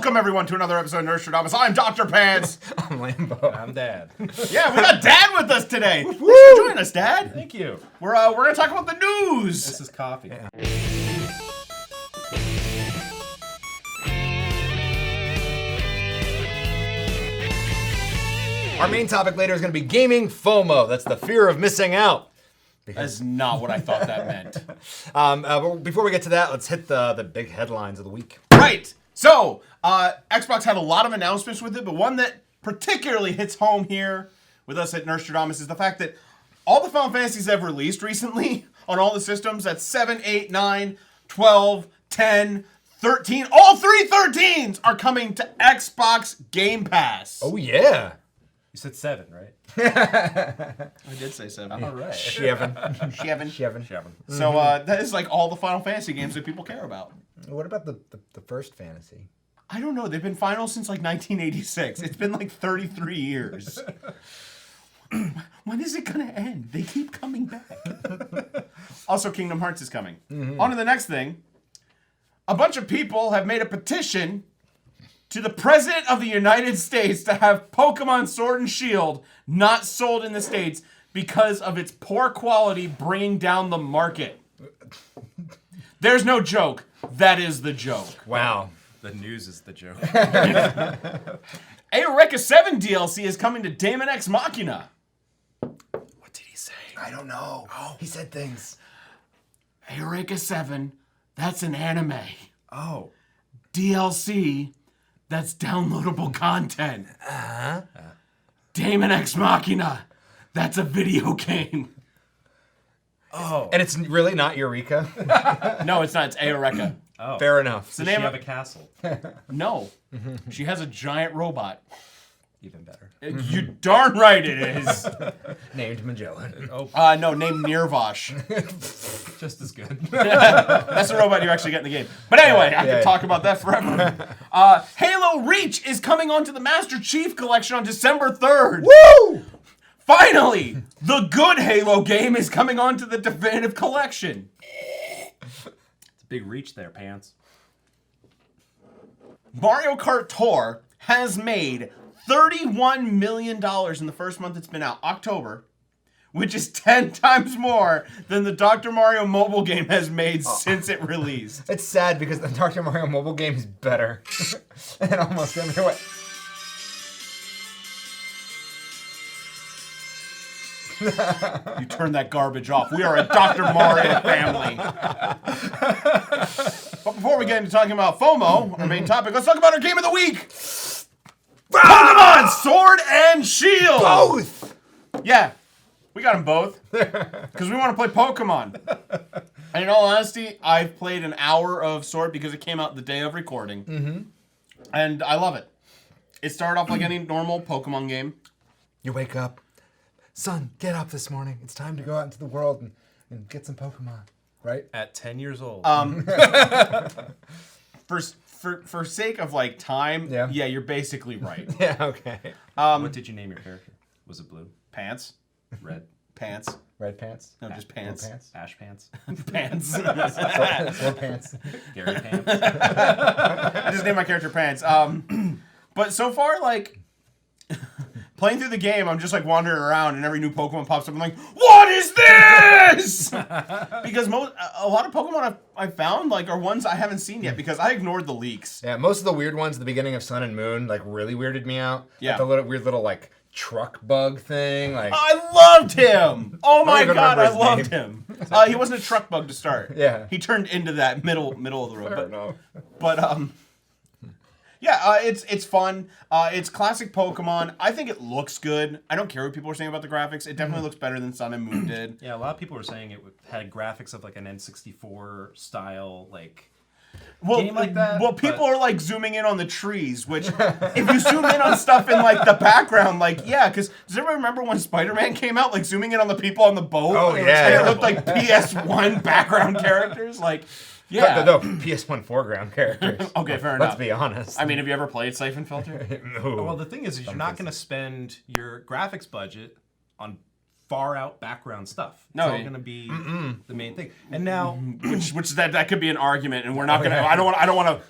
Welcome, everyone, to another episode of Nerdstrodamus. I'm Dr. Pants. I'm Lambo. I'm Dad. Yeah, we got Dad with us today. Thanks for joining us, Dad. Thank you. We're going to talk about the news. This is coffee. Yeah. Our main topic later is going to be gaming FOMO. That's the fear of missing out. That's not what I thought that meant. But before we get to that, let's hit the big headlines of the week. Right. So, Xbox had a lot of announcements with it, but one that particularly hits home here with us at Nerdstrodamus is the fact that all the Final Fantasies they've released recently on all the systems, that's 7, 8, 9, 12, 10, 13, all three 13s are coming to Xbox Game Pass. Oh, yeah. You said 7, right? I did say 7. All right. Seven. Shevin. So that is like all the Final Fantasy games that people care about. What about the first fantasy? I don't know. They've been final since like 1986. It's been like 33 years. When is it going to end? They keep coming back. Also, Kingdom Hearts is coming. On to the next thing. A bunch of people have made a petition to the President of the United States to have Pokemon Sword and Shield not sold in the States because of its poor quality bringing down the market. There's no joke. That is the joke. Wow. The news is the joke. Eureka 7 DLC is coming to Daemon X Machina. What did he say? I don't know. Oh, he said things. Eureka 7, that's an anime. Oh. DLC, that's downloadable content. Daemon X Machina, that's a video game. Oh. And it's really not Eureka? No, it's not. It's Eureka. Oh. Fair enough. Does she have a castle? No. She has a giant robot. Even better. You darn right it is. Named Magellan. Oh, No, named Nirvash. just as good. That's the robot you actually get in the game. But anyway, I could talk about that forever. Halo Reach is coming onto the Master Chief Collection on December 3rd. Woo! Finally, the good Halo game is coming onto the Definitive Collection. It's a big reach there, Pants. Mario Kart Tour has made $31 million in the first month it's been out, October, which is 10 times more than the Dr. Mario mobile game has made since it released. It's sad because the Dr. Mario mobile game is better in almost every way. You turn that garbage off. We are a Dr. Mario family. But before we get into talking about FOMO, our main topic, let's talk about our game of the week. Pokemon Sword and Shield. Both! Yeah, we got them both because we want to play Pokemon. And in all honesty, I've played an hour of Sword because it came out the day of recording. And I love it. It started off like any normal Pokemon game. You wake up. Son, get up this morning. It's time to go out into the world and get some Pokemon, right? At 10 years old. For sake of like time, Yeah. you're basically right. Yeah, okay. What did you name your character? Was it blue? Pants, Red? pants. Red pants? No, just pants. Blue pants? Ash Pants? Pants. Sword pants. Gary Pants? I just named my character Pants. But so far, like, playing through the game, I'm just like wandering around, and every new Pokemon pops up. I'm like, "What is this?" Because a lot of Pokemon I've found like are ones I haven't seen yet because I ignored the leaks. Yeah, most of the weird ones at the beginning of Sun and Moon like really weirded me out. Yeah. Like the weird little like truck bug thing. Like I loved him. Oh my even god, I remember his loved name. him. He wasn't a truck bug to start. Yeah. He turned into that middle of the road. I don't know. But yeah, it's fun. It's classic Pokemon. I think it looks good. I don't care what people are saying about the graphics. It definitely looks better than Sun and Moon did. Yeah, a lot of people were saying it had graphics of like an N64 style, like, game like that. Well, people are like zooming in on the trees, which if you zoom in on stuff in like the background, like because does everyone remember when Spider-Man came out, like zooming in on the people on the boat? Oh, yeah. And it looked like PS1 background characters, like. Yeah. No, PS1 foreground characters. Okay, fair enough. Let's be honest. I mean, have you ever played Siphon Filter? No. Well, the thing is you're not going to spend your graphics budget on far out background stuff. It's No, all going to be the main thing. And now, which that could be an argument, and we're not gonna. I don't want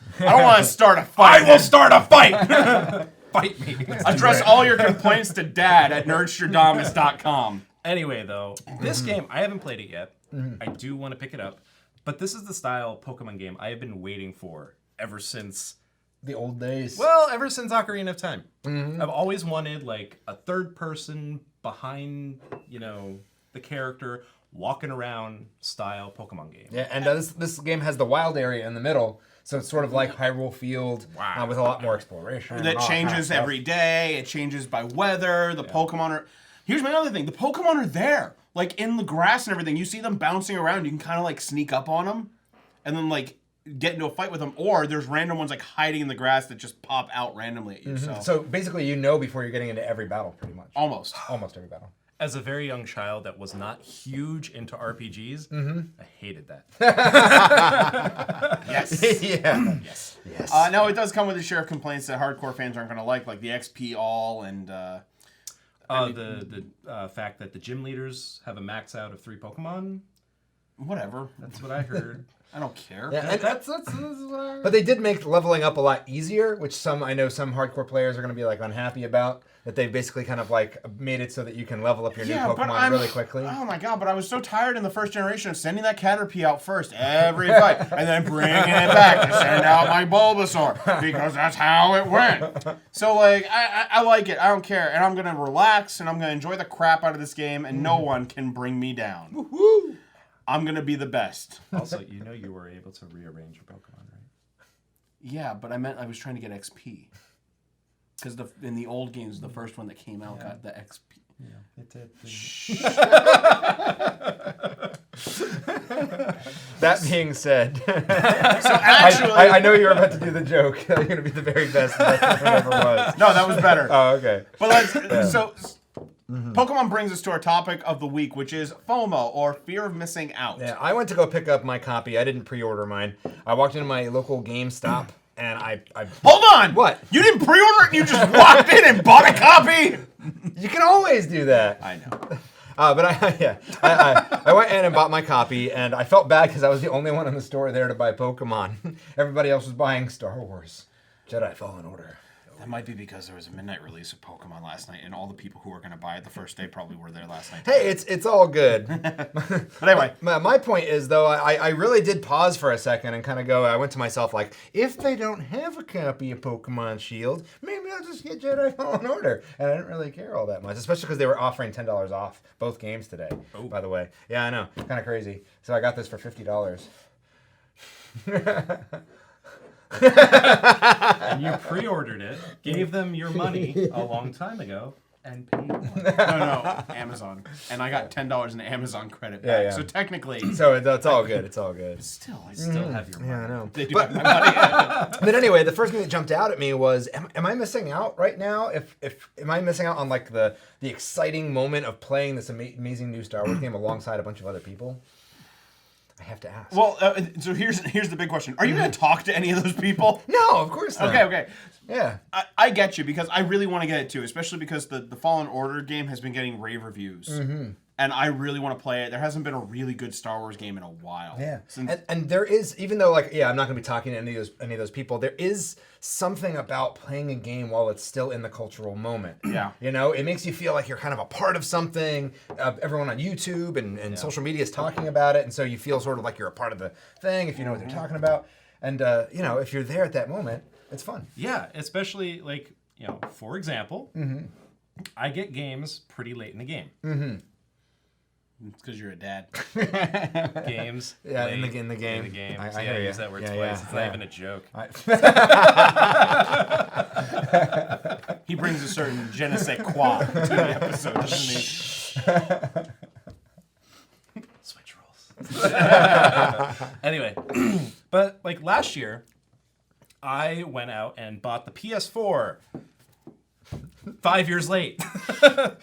to start a fight. I will start a fight. Fight me. Address all your complaints to Dad at Nerdstrodamus.com. Anyway, though, this game I haven't played it yet. I do want to pick it up, but this is the style Pokemon game I have been waiting for ever since. The old days. Well, ever since Ocarina of Time. I've always wanted like a third person behind, the character walking around style Pokemon game. Yeah, and this game has the wild area in the middle, so it's sort of like Hyrule Field with a lot more exploration. That changes every day. It changes by weather. The Pokemon are... Here's my other thing. The Pokemon are there. Like, in the grass and everything. You see them bouncing around. You can kind of, like, sneak up on them. And then, like, get into a fight with them. Or there's random ones, like, hiding in the grass that just pop out randomly at you. So basically, before you're getting into every battle, pretty much. Almost every battle. As a very young child that was not huge into RPGs, I hated that. Yes. Yeah. Yes. No, it does come with a share of complaints that hardcore fans aren't going to like the XP all and... the fact that the gym leaders have a max out of 3 Pokemon. Whatever. That's what I heard. I don't care. Yeah, and that's but they did make leveling up a lot easier, which I know some hardcore players are going to be like unhappy about. That they've basically kind of like made it so that you can level up your new Pokemon really quickly. Oh my god! But I was so tired in the first generation of sending that Caterpie out first every fight, and then bringing it back to send out my Bulbasaur because that's how it went. So like, I like it. I don't care, and I'm gonna relax and I'm gonna enjoy the crap out of this game, and no one can bring me down. Woo-hoo. I'm gonna be the best. Also, you were able to rearrange your Pokemon, right? Yeah, but I meant I was trying to get XP. Because in the old games, the first one that came out got the XP. Yeah, it did. That being said, so actually, I know you're about to do the joke. You're going to be the very best that ever was. No, that was better. Oh, okay. But Pokemon brings us to our topic of the week, which is FOMO, or fear of missing out. Yeah, I went to go pick up my copy. I didn't pre-order mine. I walked into my local GameStop. And I hold on! What? You didn't pre-order it and you just walked in and bought a copy? You can always do that. I know. But I went in and bought my copy, and I felt bad because I was the only one in the store there to buy Pokemon. Everybody else was buying Star Wars, Jedi Fallen Order. That might be because there was a midnight release of Pokemon last night, and all the people who were going to buy it the first day probably were there last night. Hey, it's all good. But anyway. My point is, though, I really did pause for a second and kind of go, I went to myself like, if they don't have a copy of Pokemon Shield, maybe I'll just get Jedi Fallen Order. And I didn't really care all that much, especially because they were offering $10 off both games today, by the way. Yeah, I know. Kind of crazy. So I got this for $50. And you pre-ordered it, gave them your money a long time ago, and paid more. No, Amazon. And I got $10 in Amazon credit back. Yeah. So technically... So it's all good. It's all good. Still, I Still have your money. Yeah, I know. They do have my money. But anyway, the first thing that jumped out at me was, am I missing out right now? Am I missing out on like the exciting moment of playing this amazing new Star Wars game alongside a bunch of other people? I have to ask. Well, so here's the big question. Are you going to talk to any of those people? No, of course not. Okay. Yeah. I get you, because I really want to get it too, especially because the Fallen Order game has been getting rave reviews. Mm-hmm. And I really want to play it. There hasn't been a really good Star Wars game in a while. Yeah. And there is, even though I'm not going to be talking to any of those people, there is something about playing a game while it's still in the cultural moment. Yeah. It makes you feel like you're kind of a part of something. Everyone on YouTube and social media is talking about it. And so you feel sort of like you're a part of the thing if you know what they're talking about. And, if you're there at that moment, it's fun. Yeah, especially for example, I get games pretty late in the game. Mm-hmm. It's because you're a dad. Games. Yeah, late in the game. In the game. I I hear you. use that word twice. Yeah. It's not even a joke. He brings a certain je ne sais quoi to the episode, doesn't he? Switch roles. Anyway, but last year, I went out and bought the PS4. 5 years late.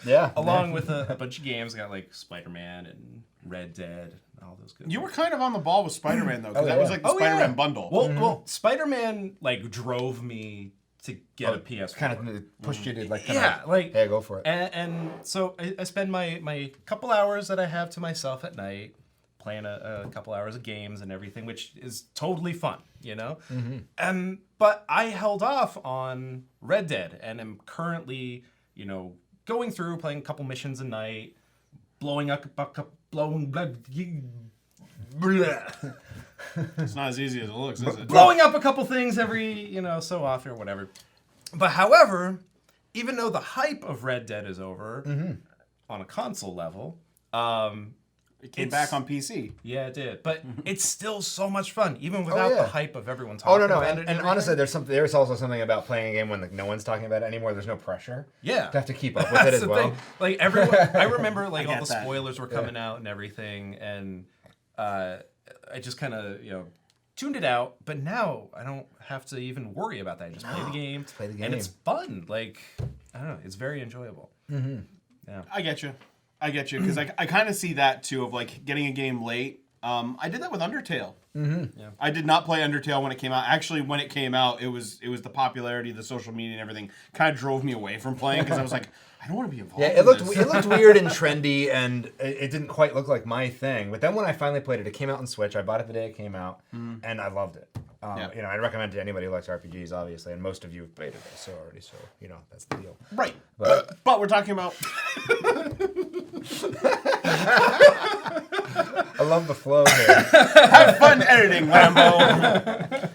Yeah. Along with a bunch of games. I got Spider-Man and Red Dead and all those good You were kind of on the ball with Spider-Man, though, because that was the Oh, Spider-Man yeah. bundle. Well, Spider-Man drove me to get a PS4. Kind of pushed you to like. Yeah, like hey, go for it. And so I spend my couple hours that I have to myself at night playing a couple hours of games and everything, which is totally fun, you know. But I held off on Red Dead, and am currently, you know, going through playing a couple missions a night, blowing up It's not as easy as it looks, is it? blowing up a couple things every, you know, so often or whatever. But however, even though the hype of Red Dead is over on a console level, It came back on PC. yeah, it did. But it's still so much fun, even without the hype of everyone talking Oh no, about it. and honestly, there's also something about playing a game when like no one's talking about it anymore. There's no pressure. Yeah, To have to keep up with it as the well. thing. Like everyone, I remember like all get the that. spoilers were coming out and everything, and I just kind of, you know, tuned it out. But now I don't have to even worry about that. I just play the game, and it's fun. Like I don't know, it's very enjoyable. Yeah, I get you, because I kind of see that too of like getting a game late. I did that with Undertale. Yeah. I did not play Undertale when it came out. Actually, when it came out, it was the popularity, the social media, and everything kind of drove me away from playing because I was like, I don't want to be involved. Yeah, in it looked this. weird and trendy, and it didn't quite look like my thing. But then when I finally played it, it came out on Switch. I bought it the day it came out, and I loved it. You know, I'd recommend it to anybody who likes RPGs, obviously, and most of you have played it so already. So you know that's the deal. Right. But But we're talking about. I love the flow here. Have fun editing, Lambo.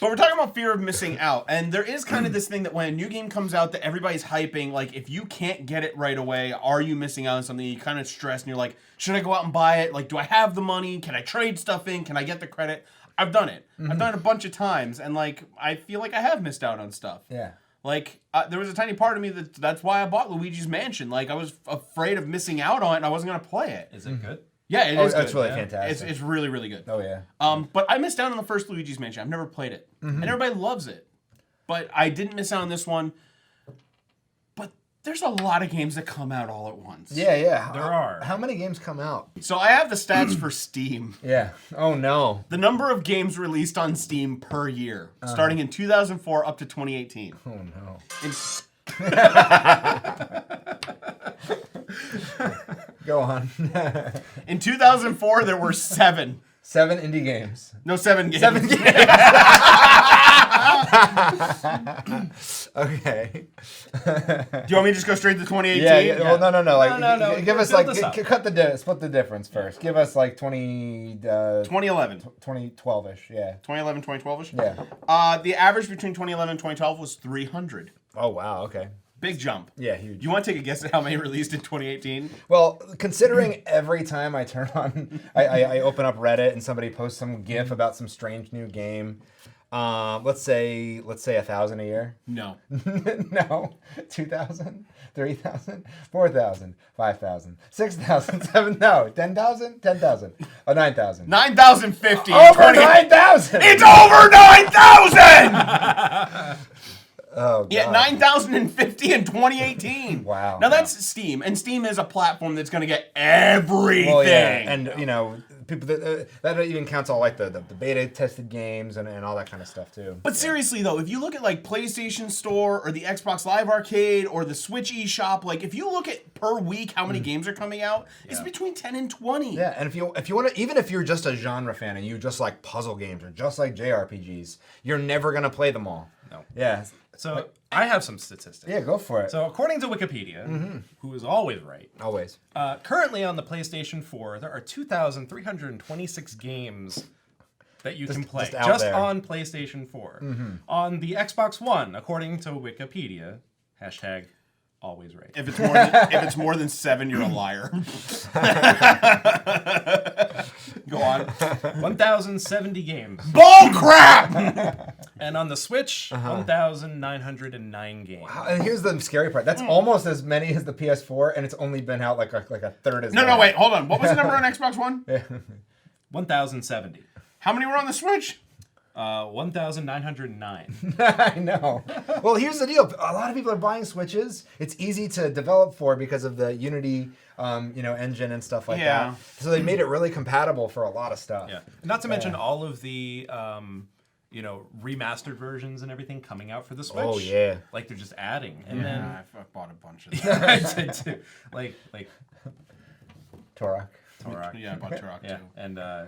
But we're talking about fear of missing out. And there is kind of this thing that when a new game comes out that everybody's hyping, like if you can't get it right away, are you missing out on something? You kind of stress and you're like, should I go out and buy it? Like, do I have the money? Can I trade stuff in? Can I get the credit? I've done it. I've done it a bunch of times. And like, I feel like I have missed out on stuff. Yeah. Like, there was a tiny part of me that's why I bought Luigi's Mansion. Like, I was afraid of missing out on it and I wasn't going to play it. is it good? Yeah, it is good. It's really fantastic. It's really, really good. Oh yeah. But I missed out on the first Luigi's Mansion. I've never played it. And everybody loves it. But I didn't miss out on this one. But there's a lot of games that come out all at once. Yeah. There are. How many games come out? So I have the stats for Steam. Yeah. Oh no. The number of games released on Steam per year, starting in 2004 up to 2018. Oh no. Go on. In 2004, there were 7. 7 indie games. No, 7 games. 7 games. Okay. Do you want me to just go straight to 2018? Yeah. Well, no. Like, No. give us Build like this up. split the difference first. Give us like 2011. 2012ish. Yeah. 2011, 2012-ish? Yeah. The average between 2011 and 2012 was 300. Oh wow. Okay. Big jump. Yeah, huge. Do you want to take a guess at how many released in 2018? Well, considering every time I turn on, I open up Reddit and somebody posts some GIF about some strange new game. Let's say 1,000 a year. No. No, 2,000, 3,000, 4,000, 5,000, 6,000, 7,000. No, 10,000, 10,000, 9,000. 9,050. Over 9,000. It's over 9,000! Oh, God. Yeah, 9,050 in 2018. Wow. Now that's Steam, and Steam is a platform that's going to get everything. Well, yeah, and you know, people that even counts all like the beta tested games and all that kind of stuff too. But seriously though, if you look at like PlayStation Store or the Xbox Live Arcade or the Switch eShop, like if you look at per week how many games are coming out, it's between 10 and 20. Yeah, and if you want to, even if you're just a genre fan and you just like puzzle games or just like JRPGs, you're never gonna play them all. No. Yeah. So I have some statistics. Yeah, go for it. So according to Wikipedia, who is always right, Always. currently on the PlayStation 4, there are 2,326 games that you can play just out there. on PlayStation 4. On the Xbox One, according to Wikipedia, hashtag always right. If it's more than 7, you're a liar. Go on. 1,070 games. Bull crap! And on the Switch, 1,909 games. And here's the scary part. That's almost as many as the PS4, and it's only been out like a third as. No, wait, hold on. What was the number on Xbox One? 1,070. How many were on the Switch? 1,909. I know. Well, here's the deal. A lot of people are buying Switches. It's easy to develop for because of the Unity, engine and stuff like that. So they made it really compatible for a lot of stuff. Yeah. Not to mention all of the remastered versions and everything coming out for the Switch. Oh yeah. Like they're just adding, and I bought a bunch of then them. I did too. Like Turok. Turok. Yeah, I bought Turok Yeah, too.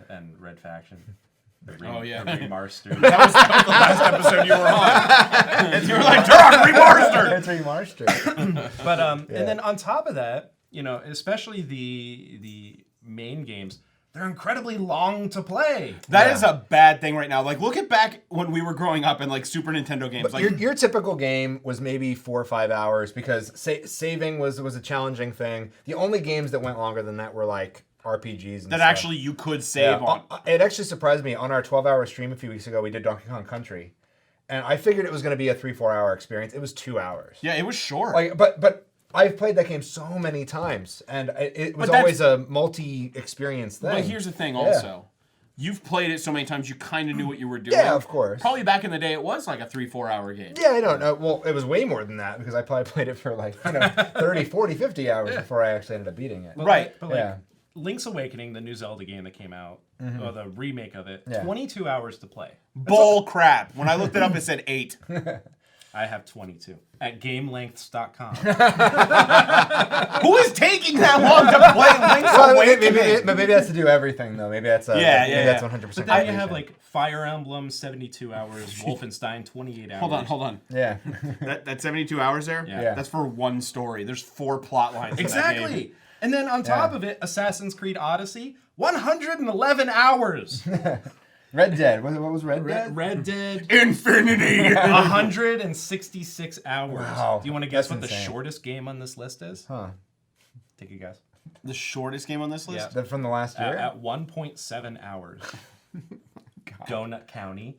and Red Faction. Oh, yeah. The remastered. That was the last episode you were on. And you were like, Turok remastered! It's remastered. But and then on top of that, especially the main games, they're incredibly long to play. That is a bad thing right now. Like, look at back when we were growing up and like Super Nintendo games. But Like your typical game was maybe 4 or 5 hours because saving was a challenging thing. The only games that went longer than that were like RPGs and that stuff. actually you could save on. It actually surprised me. On our 12-hour stream a few weeks ago, we did Donkey Kong Country. And I figured it was going to be a 3-4 hour experience. It was 2 hours. Yeah, it was short. Like, but I've played that game so many times, and it was always a multi-experience thing. But here's the thing also. You've played it so many times, you kind of knew what you were doing. Yeah, of course. Probably back in the day, it was like a 3-4 hour game. Yeah, I don't know. Well, it was way more than that because I probably played it for like 30, 40, 50 hours before I actually ended up beating it. Right. But like, Link's Awakening, the new Zelda game that came out, or the remake of it, 22 hours to play. Bull crap. When I looked it up, it said 8. I have 22 at GameLengths.com. Who is taking that long to play Link's Awakening? Maybe that's to do everything though. Maybe that's maybe that's 100%. But then you have like Fire Emblem 72 hours, Wolfenstein 28 hours. Hold on. Yeah. That 72 hours there? Yeah. That's for one story. There's 4 plot lines. in that game. Exactly. And then on top of it, Assassin's Creed Odyssey, 111 hours. Red Dead. What was Red Dead? Red Dead. Infinity. 166 hours. Wow, Do you want to guess that's what the insane. shortest game on this list is? Huh. Take a guess. The shortest game on this list? Yeah. From the last year? At 1.7 hours. Donut County.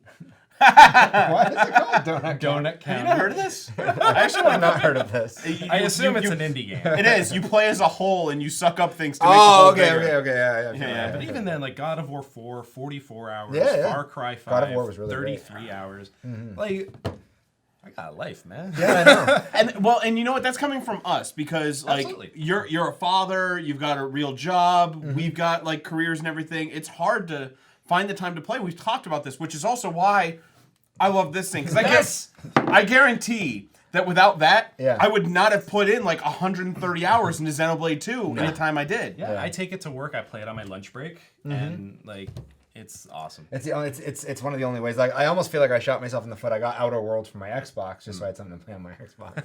What is it called? Donut County. Have you not heard of this? I actually I've not heard of this. I assume it's an indie game. It is. You play as a whole and you suck up things to make Oh, the whole bigger. okay. Yeah. But even then, like God of War 4, 44 hours. Yeah. Far Cry 5, God of War was really 33 hours. Like, I got a life, man. Yeah, I know. And you know what? That's coming from us because like Absolutely. you're a father, you've got a real job, we've got like careers and everything. It's hard to find the time to play. We've talked about this, which is also why I love this thing because I guarantee that without that, I would not have put in like 130 hours into Xenoblade 2 in the time I did. Yeah, I take it to work. I play it on my lunch break, and like it's awesome. It's one of the only ways. Like I almost feel like I shot myself in the foot. I got Outer Worlds for my Xbox just so I had something to play on my Xbox.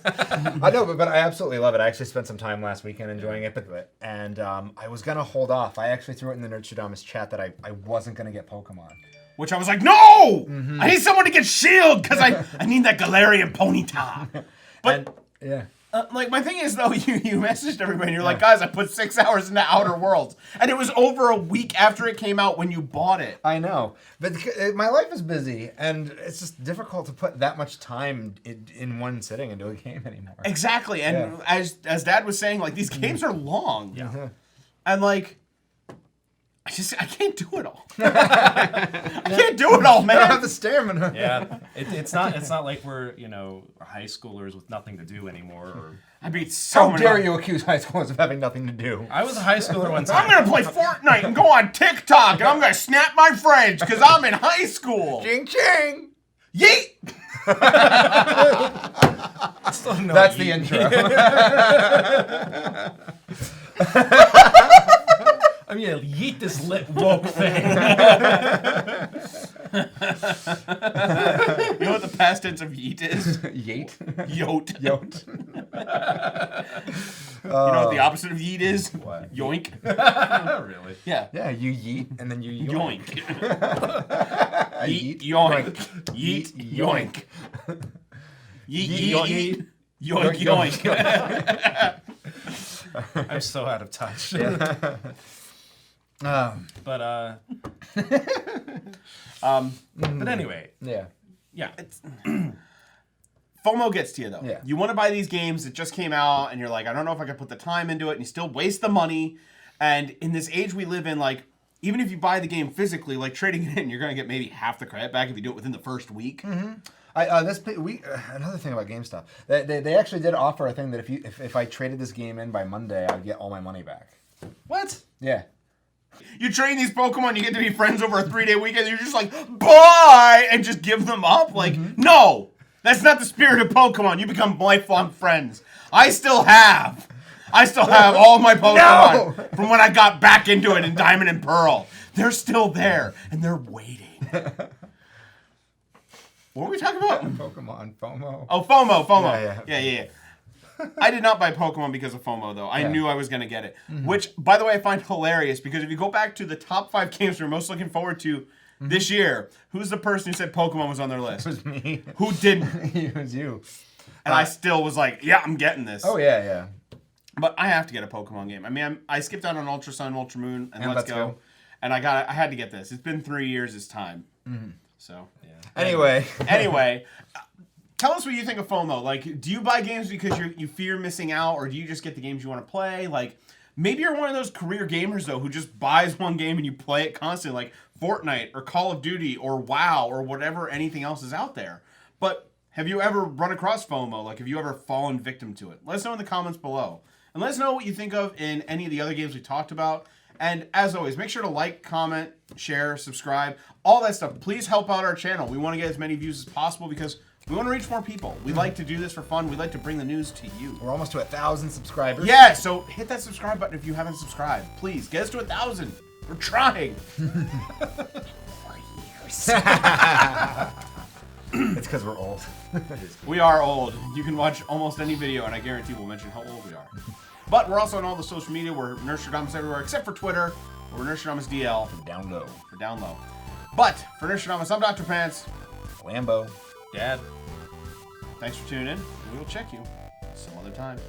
I know, but I absolutely love it. I actually spent some time last weekend enjoying it, and I was gonna hold off. I actually threw it in the Nerdstrodamus chat that I wasn't gonna get Pokemon. Which I was like, no! I need someone to get Shield because I need that Galarian Ponyta. But like my thing is though, you messaged everybody and you're like, guys, I put 6 hours into Outer Worlds, and it was over a week after it came out when you bought it. I know, but my life is busy, and it's just difficult to put that much time in one sitting into a game anymore. Exactly, and as Dad was saying, like these games are long. Yeah. And like, I can't do it all. I can't do it all, man. I don't have the stamina. Yeah, it's not like we're high schoolers with nothing to do anymore. Or I beat so How many. dare you accuse high schoolers of having nothing to do? I was a high schooler one I'm time. gonna play Fortnite and go on TikTok and I'm gonna snap my friends because I'm in high school. Ching ching. Yeet! That's the intro. I'm gonna yeet this lit woke thing. You know what the past tense of yeet is? Yeet. Yote. Yote. You know what the opposite of yeet is? What? Yoink. Really? Yeah. Yeah, you yeet and then you Yoink. I Yeet, yoink. Yeet, yoink. Yeet, yoink. Yoink, yoink. I'm so out of touch. But anyway, yeah. It's FOMO gets to you though. Yeah. You want to buy these games that just came out, and you're like, I don't know if I can put the time into it, and you still waste the money. And in this age we live in, like, even if you buy the game physically, like trading it in, you're gonna get maybe half the credit back if you do it within the first week. Another thing about GameStop, they actually did offer a thing that if I traded this game in by Monday, I'd get all my money back. what? Yeah. You train these Pokemon, you get to be friends over a 3-day weekend, and you're just like, bye, and just give them up? Like, no! That's not the spirit of Pokemon. You become lifelong friends. I still have all my Pokemon from when I got back into it in Diamond and Pearl. They're still there, and they're waiting. What were we talking about? Pokemon, FOMO. Oh, FOMO. Yeah. I did not buy Pokemon because of FOMO, though. I knew I was going to get it. Which, by the way, I find hilarious, because if you go back to the top 5 games we're most looking forward to this year, who's the person who said Pokemon was on their list? It was me. Who didn't? It was you. And I still was like, yeah, I'm getting this. Oh, yeah. But I have to get a Pokemon game. I mean, I skipped out on Ultra Sun, Ultra Moon, and Let's Go. And I had to get this. It's been 3 years. It's time. So, yeah. Anyway, tell us what you think of FOMO. Like, do you buy games because you fear missing out, or do you just get the games you want to play? Like, maybe you're one of those career gamers, though, who just buys one game and you play it constantly, like Fortnite or Call of Duty or WoW or whatever anything else is out there. But have you ever run across FOMO? Like, have you ever fallen victim to it? Let us know in the comments below. And let us know what you think of in any of the other games we talked about. And as always, make sure to like, comment, share, subscribe, all that stuff. Please help out our channel. We want to get as many views as possible because we want to reach more people. We like to do this for fun. We like to bring the news to you. we're almost to 1,000 subscribers. Yeah, so hit that subscribe button if you haven't subscribed. Please, get us to 1,000. We're trying. 4 years. It's because we're old. We are old. You can watch almost any video, and I guarantee we'll mention how old we are. But we're also on all the social media. We're Nerdstrodamus everywhere, except for Twitter. We're Nerdstrodamus DL. Down low. For down low. But for Nerdstrodamus, I'm Dr. Pants. Lambo. Dad. Thanks for tuning in. We will check you some other time.